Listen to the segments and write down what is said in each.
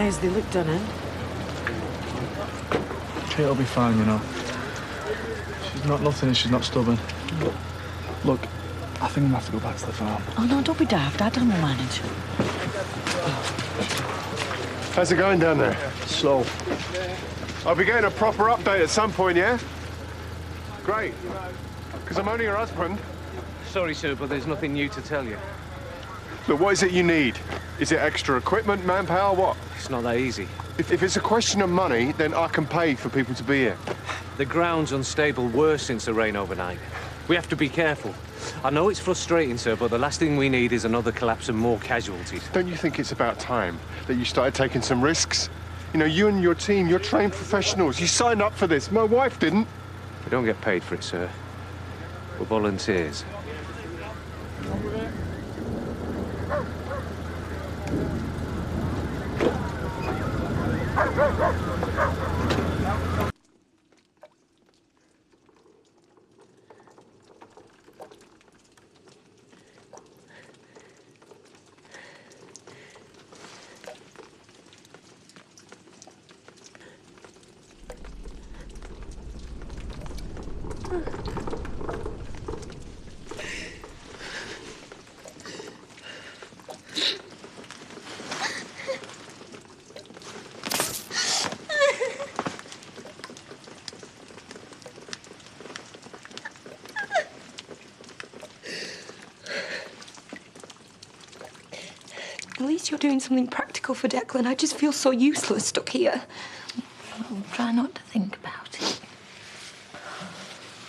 eyes, they look done in. Kate'll be fine, you know. She's not nothing if she's not stubborn. Look, I think I'm gonna have to go back to the farm. Oh, no, don't be daft. Dad will manage. How's it going down there? Slow. I'll be getting a proper update at some point, yeah? Great. Because I'm only your husband. Sorry, sir, but there's nothing new to tell you. Look, what is it you need? Is it extra equipment, manpower, what? It's not that easy. If it's a question of money, then I can pay for people to be here. The ground's unstable worse since the rain overnight. We have to be careful. I know it's frustrating, sir, but the last thing we need is another collapse and more casualties. Don't you think it's about time that you started taking some risks? You know, you and your team, you're trained professionals. You signed up for this. My wife didn't. We don't get paid for it, sir. We're volunteers. At least you're doing something practical for Declan. I just feel so useless stuck here. I'll try not to think about it.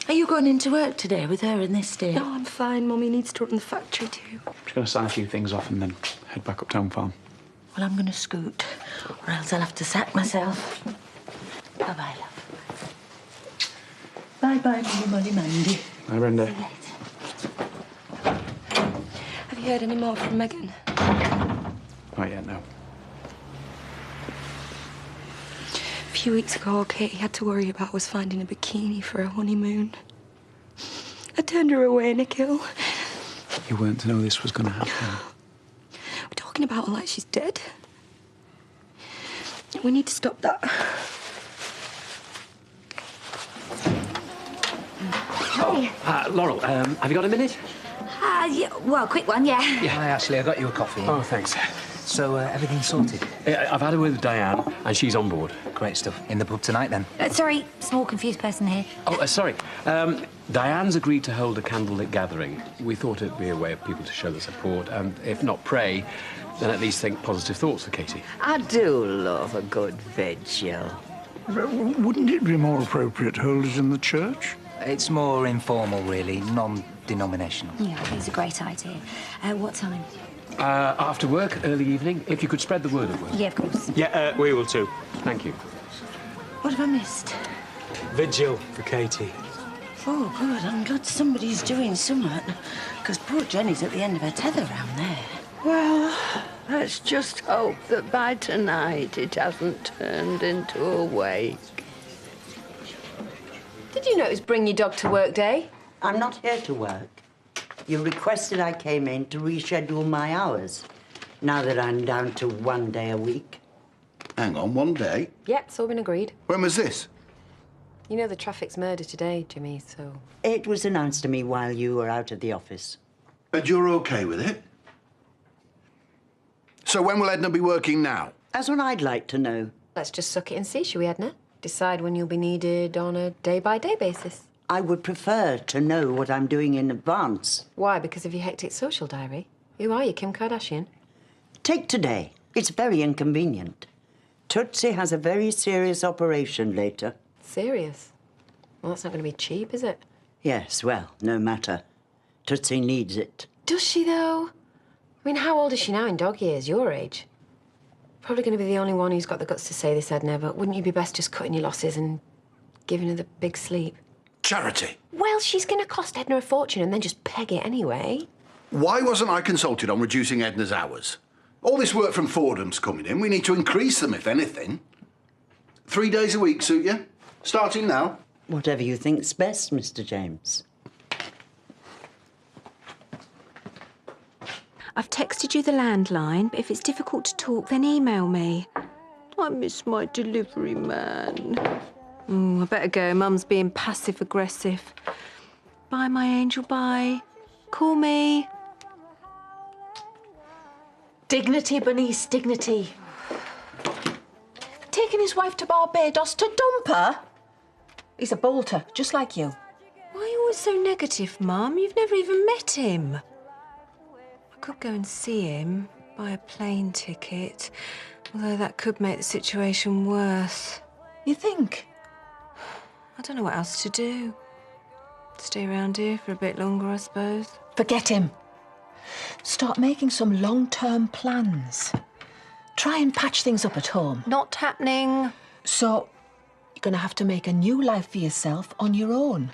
Are you going into work today with her in this state? No, I'm fine. Mummy needs to run the factory too. I'm just gonna sign a few things off and then head back uptown farm. Well, I'm going to scoot, or else I'll have to sack myself. Bye-bye, love. Bye-bye, Molly Mandy. Hi, Brenda. Have you heard any more from Megan? Not yet, no. A few weeks ago, Katie had to worry about was finding a bikini for her honeymoon. I turned her away, Nikhil. You weren't to know this was gonna happen. We're talking about her like she's dead. We need to stop that. Hey. Laurel, have you got a minute? Yeah, well, quick one, yeah. Hi, Ashley, I got you a coffee. Oh, thanks. So, everything's sorted? I've had a word with Diane, and she's on board. Great stuff. In the pub tonight, then? Sorry, small confused person here. Oh, sorry. Diane's agreed to hold a candlelit gathering. We thought it'd be a way of people to show their support, and if not pray, then at least think positive thoughts for Katie. I do love a good vigil. Wouldn't it be more appropriate to hold it in the church? It's more informal, really, non-denominational. Yeah, I think it's a great idea. What time? After work, early evening, if you could spread the word of work. Yeah, of course. Yeah, we will too. Thank you. What have I missed? Vigil for Katie. Oh, good. I'm glad somebody's doing something. Because poor Jenny's at the end of her tether round there. Well, let's just hope that by tonight it hasn't turned into a wake. Did you know it was Bring Your Dog to Work Day? I'm not here to work. You requested I came in to reschedule my hours, now that I'm down to 1 day a week. Hang on, 1 day? Yeah, it's all been agreed. When was this? You know the traffic's murder today, Jimmy, so... It was announced to me while you were out of the office. And you're OK with it? So when will Edna be working now? That's what I'd like to know. Let's just suck it and see, shall we, Edna? Decide when you'll be needed on a day-by-day basis. I would prefer to know what I'm doing in advance. Why? Because of your hectic social diary? Who are you, Kim Kardashian? Take today. It's very inconvenient. Tootsie has a very serious operation later. Serious? Well, that's not going to be cheap, is it? Yes, well, no matter. Tootsie needs it. Does she, though? I mean, how old is she now in dog years? Your age? Probably going to be the only one who's got the guts to say this, Edna, but wouldn't you be best just cutting your losses and giving her the big sleep? Charity. Well, she's going to cost Edna a fortune and then just peg it anyway. Why wasn't I consulted on reducing Edna's hours? All this work from Fordham's coming in. We need to increase them, if anything. 3 days a week suit you? Starting now? Whatever you think's best, Mr. James. I've texted you the landline, but if it's difficult to talk, then email me. I miss my delivery man. I better go. Mum's being passive-aggressive. Bye, my angel, bye. Call me. Dignity, Bernice, dignity. Taking his wife to Barbados to dump her? He's a bolter, just like you. Why are you always so negative, Mum? You've never even met him. I could go and see him, buy a plane ticket, although that could make the situation worse. You think? I don't know what else to do. Stay around here for a bit longer, I suppose. Forget him. Start making some long-term plans. Try and patch things up at home. Not happening. So, you're going to have to make a new life for yourself on your own.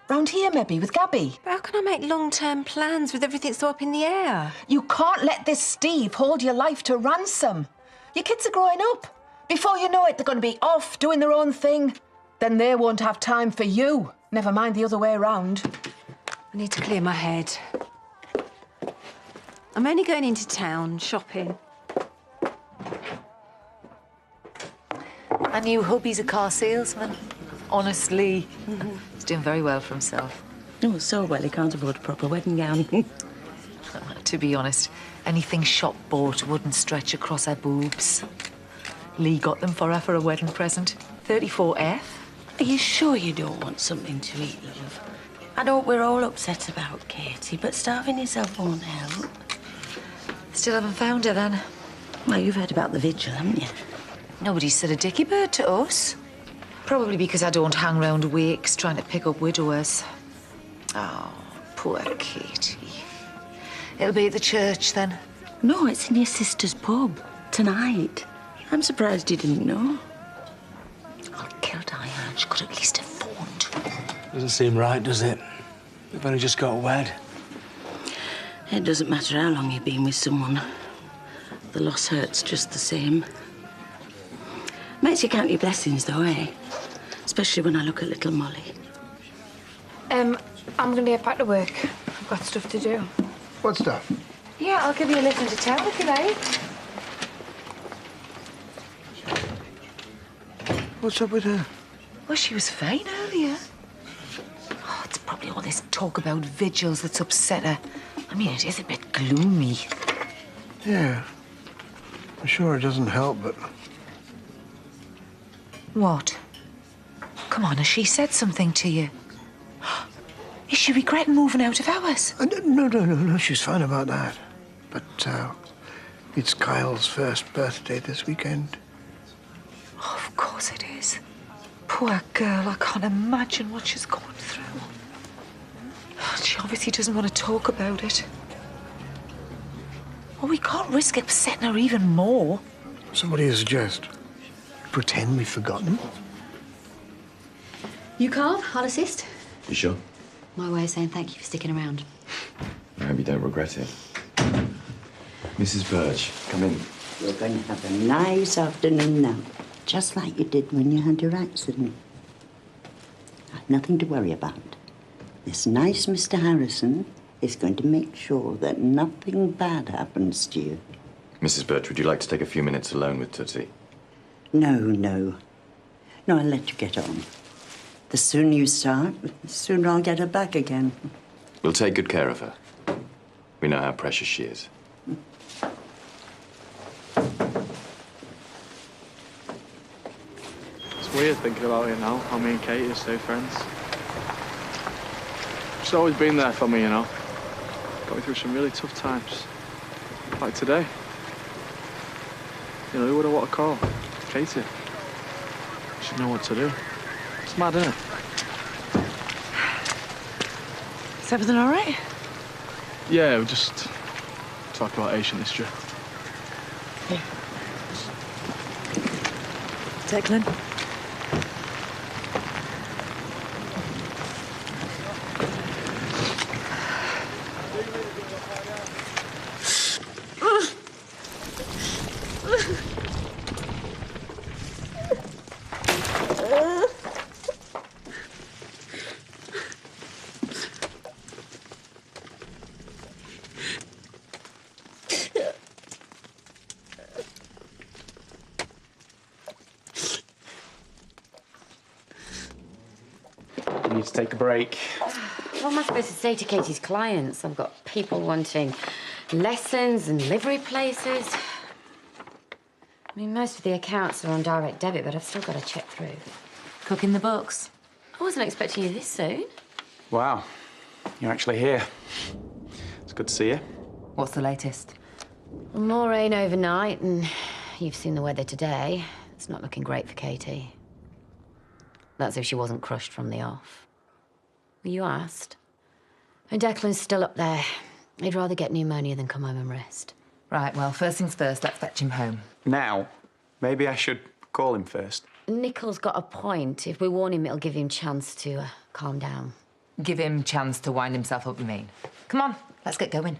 Round here, maybe, with Gabby. But how can I make long-term plans with everything so up in the air? You can't let this Steve hold your life to ransom. Your kids are growing up. Before you know it, they're going to be off doing their own thing. Then they won't have time for you. Never mind the other way around. I need to clear my head. I'm only going into town, shopping. I knew hubby's a car salesman. Honestly. He's doing very well for himself. Oh, so well he can't afford a proper wedding gown. To be honest, anything shop bought wouldn't stretch across her boobs. Lee got them for her for a wedding present. 34F. Are you sure you don't want something to eat, love? I know we're all upset about Katie, but starving yourself won't help. Still haven't found her, then? Well, you've heard about the vigil, haven't you? Nobody said a dicky bird to us. Probably because I don't hang round wakes trying to pick up widowers. Oh, poor Katie. It'll be at the church, then? No, it's in your sister's pub. Tonight. I'm surprised you didn't know. I'll kill Diane. She could at least have phoned. Doesn't seem right, does it? We've only just got wed. It doesn't matter how long you've been with someone. The loss hurts just the same. Makes you count your blessings, though, eh? Especially when I look at little Molly. I'm going to get back to work. I've got stuff to do. What stuff? Yeah, I'll give you a lift into town if you like. What's up with her? Well, she was fine earlier. Oh, it's probably all this talk about vigils that's upset her. I mean, it is a bit gloomy. Yeah. I'm sure it doesn't help, but... What? Come on, has she said something to you? Is she regretting moving out of ours? No, she's fine about that. But, it's Kyle's first birthday this weekend. Oh, of course it is. Poor girl, I can't imagine what she's going through. She obviously doesn't want to talk about it. Well, we can't risk upsetting her even more. Somebody to suggest. Pretend we've forgotten. You, Carl? I'll assist. You sure? My way of saying thank you for sticking around. I hope you don't regret it. Mrs. Birch, come in. You're going to have a nice afternoon now, just like you did when you had your accident. I've nothing to worry about. This nice Mr. Harrison is going to make sure that nothing bad happens to you. Mrs. Birch, would you like to take a few minutes alone with Tootsie? No, I'll let you get on. The sooner you start, the sooner I'll get her back again. We'll take good care of her. We know how precious she is. It's weird thinking about it now, how me and Katie are still friends. She's always been there for me, you know. Got me through some really tough times. Like today. You know, who would I want to call? Katie. She'd know what to do. It's mad, isn't it? Is everything all right? Yeah, we just talk about ancient history. Here. Declan. need to take a break. What am I supposed to say to Katie's clients? I've got people wanting lessons and livery places. I mean, most of the accounts are on direct debit, but I've still got to check through. Cooking the books. I wasn't expecting you this soon. Wow, you're actually here. It's good to see you. What's the latest? More rain overnight, and you've seen the weather today. It's not looking great for Katie. That's if she wasn't crushed from the off. You asked. And Declan's still up there. He'd rather get pneumonia than come home and rest. Right, well, first things first, let's fetch him home. Now, maybe I should call him first. Nicole's got a point. If we warn him, it'll give him a chance to calm down. Give him a chance to wind himself up, you mean? Come on, let's get going.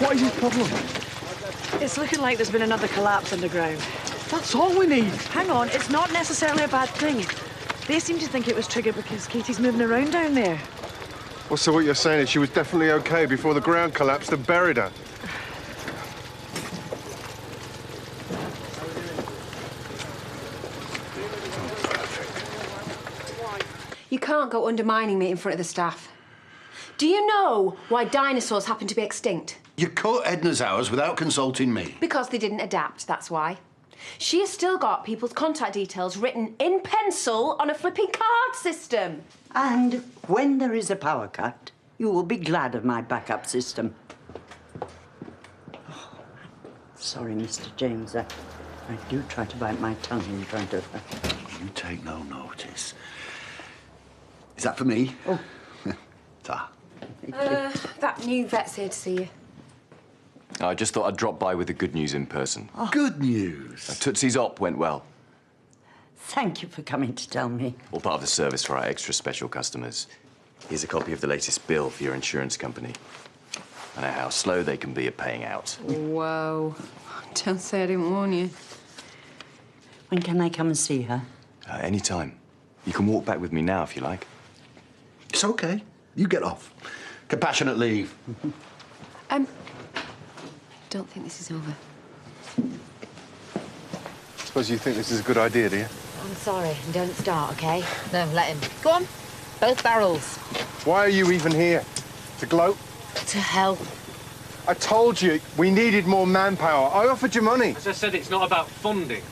What is his problem? It's looking like there's been another collapse underground. That's all we need. Hang on, it's not necessarily a bad thing. They seem to think it was triggered because Katie's moving around down there. Well, so what you're saying is she was definitely okay before the ground collapsed and buried her. You can't go undermining me in front of the staff. Do you know why dinosaurs happen to be extinct? You cut Edna's hours without consulting me. Because they didn't adapt, that's why. She has still got people's contact details written in pencil on a flipping card system. And when there is a power cut, you will be glad of my backup system. Oh, sorry, Mr. James. I do try to bite my tongue in front of her. You take no notice. Is that for me? Oh. Ta. That new vet's here to see you. I just thought I'd drop by with the good news in person. Oh. Good news. Tootsie's op went well. Thank you for coming to tell me. All part of the service for our extra special customers. Here's a copy of the latest bill for your insurance company. I know how slow they can be at paying out. Whoa. Don't say I didn't warn you. When can I come and see her? Any time. You can walk back with me now if you like. It's okay. You get off. Compassionate leave. Don't think this is over. Suppose you think this is a good idea, do you? I'm sorry, and don't start, OK? No, let him. Go on. Both barrels. Why are you even here? To gloat? To hell. I told you we needed more manpower. I offered you money. As I said, it's not about funding.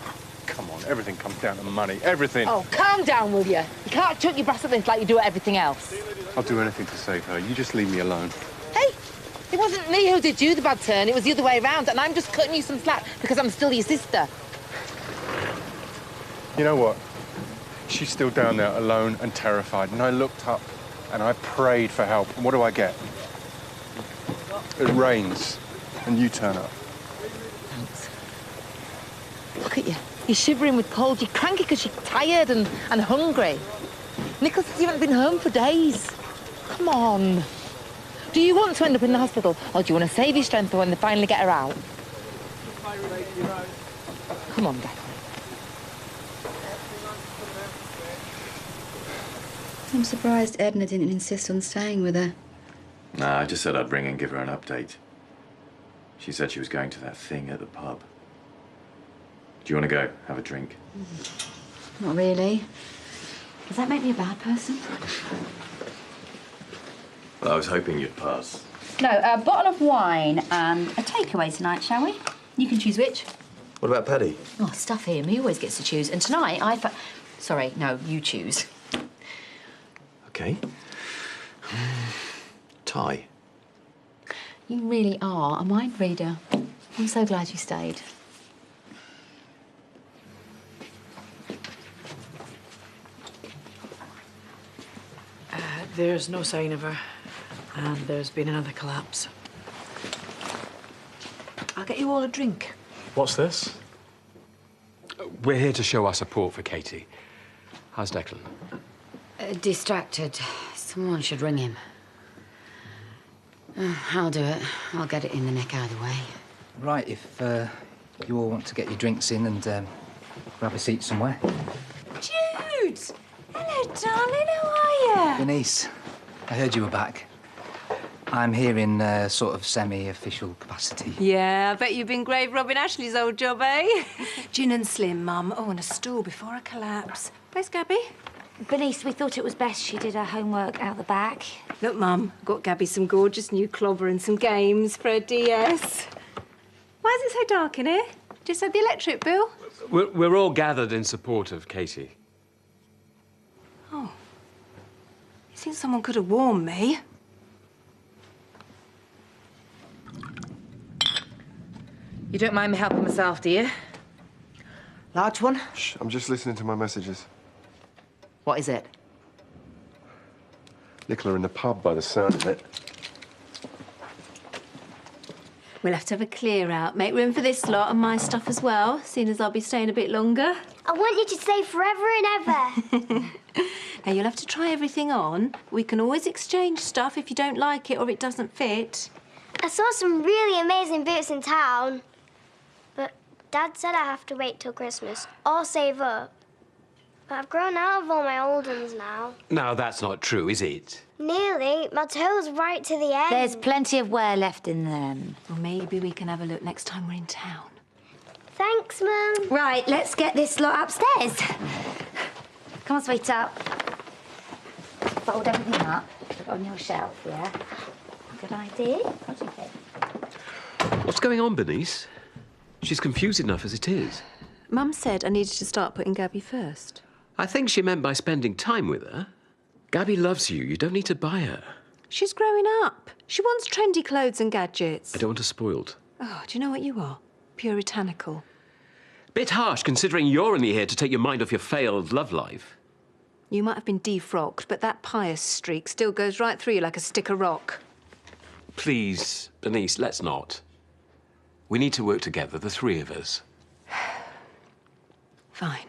Come on, everything comes down to money. Everything. Oh, calm down, will you? You can't chuck your brass at this like you do at everything else. I'll do anything to save her. You just leave me alone. Hey, it wasn't me who did you the bad turn. It was the other way around, and I'm just cutting you some slack because I'm still your sister. You know what? She's still down there alone and terrified. And I looked up and I prayed for help. And what do I get? It rains and you turn up. Thanks. Look at you. You're shivering with cold. You're cranky because you're tired and hungry. Nicole says you haven't been home for days. Come on. Do you want to end up in the hospital, or do you want to save your strength for when they finally get her out? Come on, Dad. I'm surprised Edna didn't insist on staying with her. Nah, I just said I'd ring and give her an update. She said she was going to that thing at the pub. Do you want to go? Have a drink? Not really. Does that make me a bad person? Well, I was hoping you'd pass. No, a bottle of wine and a takeaway tonight, shall we? You can choose which. What about Paddy? Oh, stuff him. He always gets to choose. And tonight, Sorry, no, you choose. Okay. Tie. You really are a mind reader. I'm so glad you stayed. There's no sign of her. And there's been another collapse. I'll get you all a drink. What's this? We're here to show our support for Katie. How's Declan? Distracted. Someone should ring him. I'll do it. I'll get it in the neck either way. Right, if you all want to get your drinks in and grab a seat somewhere. Jude! Hello, darling. How are you? Denise, I heard you were back. I'm here in sort of semi-official capacity. Yeah, I bet you've been grave robbing Ashley's old job, eh? Gin and slim, Mum. Oh, and a stool before a collapse. Where's Gabby? Bernice, we thought it was best she did her homework out the back. Look, Mum, got Gabby some gorgeous new clobber and some games for her DS. Why is it so dark in here? Just had the electric bill? We're all gathered in support of Katie. Oh. You think someone could have warned me? You don't mind me helping myself, do you? Large one? Shh, I'm just listening to my messages. What is it? Nicola in the pub by the sound of it. We'll have to have a clear out. Make room for this lot and my stuff as well, seeing as I'll be staying a bit longer. I want you to stay forever and ever. Now, you'll have to try everything on. We can always exchange stuff if you don't like it or it doesn't fit. I saw some really amazing boots in town. But Dad said I have to wait till Christmas or save up. But I've grown out of all my old ones now. No, that's not true, is it? Nearly. My toe's right to the end. There's plenty of wear left in them. Well, maybe we can have a look next time we're in town. Thanks, Mum. Right, let's get this lot upstairs. Come on, sweetheart. Fold everything up. Put it on your shelf, yeah? Good idea. What do you think? What's going on, Bernice? She's confused enough as it is. Mum said I needed to start putting Gabby first. I think she meant by spending time with her. Gabby loves you. You don't need to buy her. She's growing up. She wants trendy clothes and gadgets. I don't want her spoiled. Oh, do you know what you are? Puritanical. Bit harsh, considering you're only here to take your mind off your failed love life. You might have been defrocked, but that pious streak still goes right through you like a stick of rock. Please, Bernice, let's not. We need to work together, the three of us. Fine.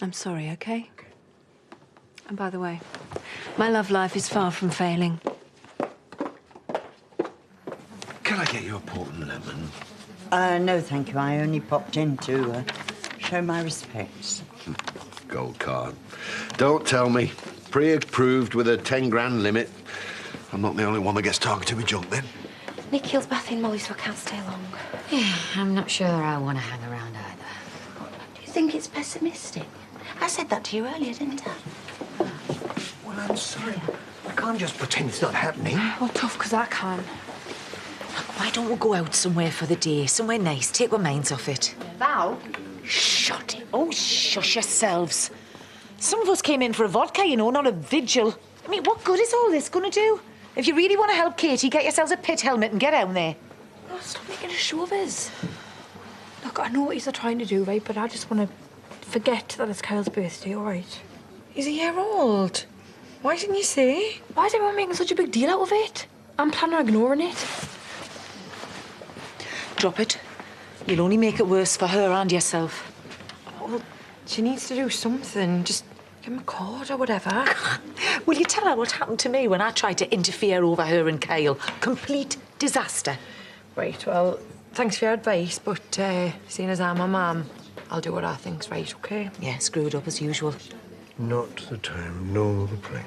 I'm sorry, okay? And by the way, my love life is far from failing. Can I get you a port and lemon? No, thank you. I only popped in to show my respects. Gold card. Don't tell me. Pre-approved with a 10 grand limit. I'm not the only one that gets targeted with junk then. Nick Hill's in Molly, so I can't stay long. Yeah, I'm not sure I want to hang around either. Do you think it's pessimistic? I said that to you earlier, didn't I? Well, I'm sorry. I can't just pretend it's not happening. Well, tough, because I can. Why don't we go out somewhere for the day? Somewhere nice. Take our minds off it. Val? Shut it. Oh, shush yourselves. Some of us came in for a vodka, you know, not a vigil. I mean, what good is all this going to do? If you really want to help Katie, get yourselves a pit helmet and get out there. Oh, stop making a show of us. Look, I know what you're trying to do, right? But I just want to forget that it's Kyle's birthday, all right? He's a year old. Why didn't you say? Why is everyone making such a big deal out of it? I'm planning on ignoring it. Drop it. You'll only make it worse for her and yourself. Well, she needs to do something. Just give him a card or whatever. Will you tell her what happened to me when I tried to interfere over her and Kyle? Complete disaster. Right, well, thanks for your advice, but seeing as I'm a mum, I'll do what I think's right, OK? Yeah, screwed up as usual. Not the time, nor the place.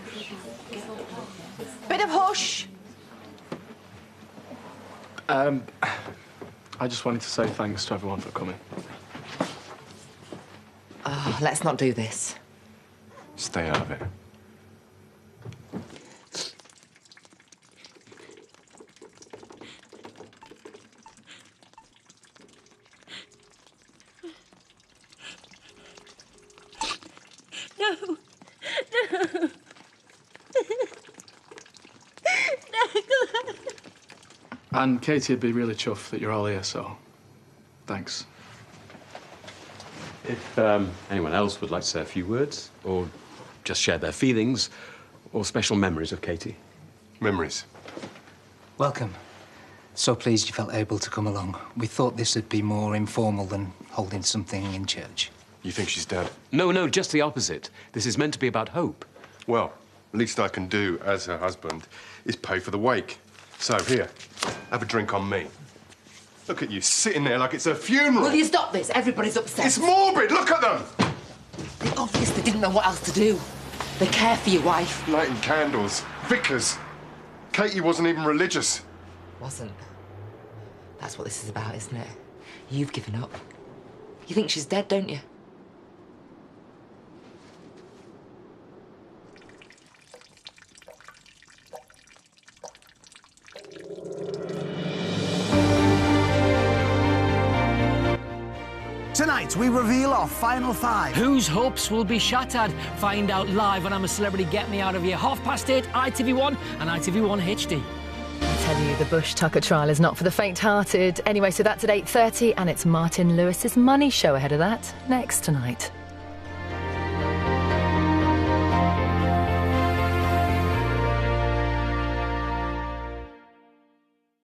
Bit of hush. I just wanted to say thanks to everyone for coming. Oh, let's not do this. Stay out of it. No. No. And Katie would be really chuffed that you're all here, so thanks. If anyone else would like to say a few words or just share their feelings, Or special memories of Katie? Memories. Welcome. So pleased you felt able to come along. We thought this would be more informal than holding something in church. You think she's dead? No, just the opposite. This is meant to be about hope. Well, least I can do as her husband is pay for the wake. So, here, have a drink on me. Look at you, sitting there like it's a funeral. Will you stop this? Everybody's upset. It's morbid, look at them! They obviously didn't know what else to do. They care for your wife. Lighting candles, vicars. Katie wasn't even religious. Wasn't. That's what this is about, isn't it? You've given up. You think she's dead, don't you? Tonight, we reveal our final five. Whose hopes will be shattered? Find out live on I'm a Celebrity Get Me Out of Here. 8:30, ITV1 and ITV1 HD. I tell you, the Bush Tucker trial is not for the faint-hearted. Anyway, so that's at 8:30, and it's Martin Lewis's Money Show ahead of that, next tonight.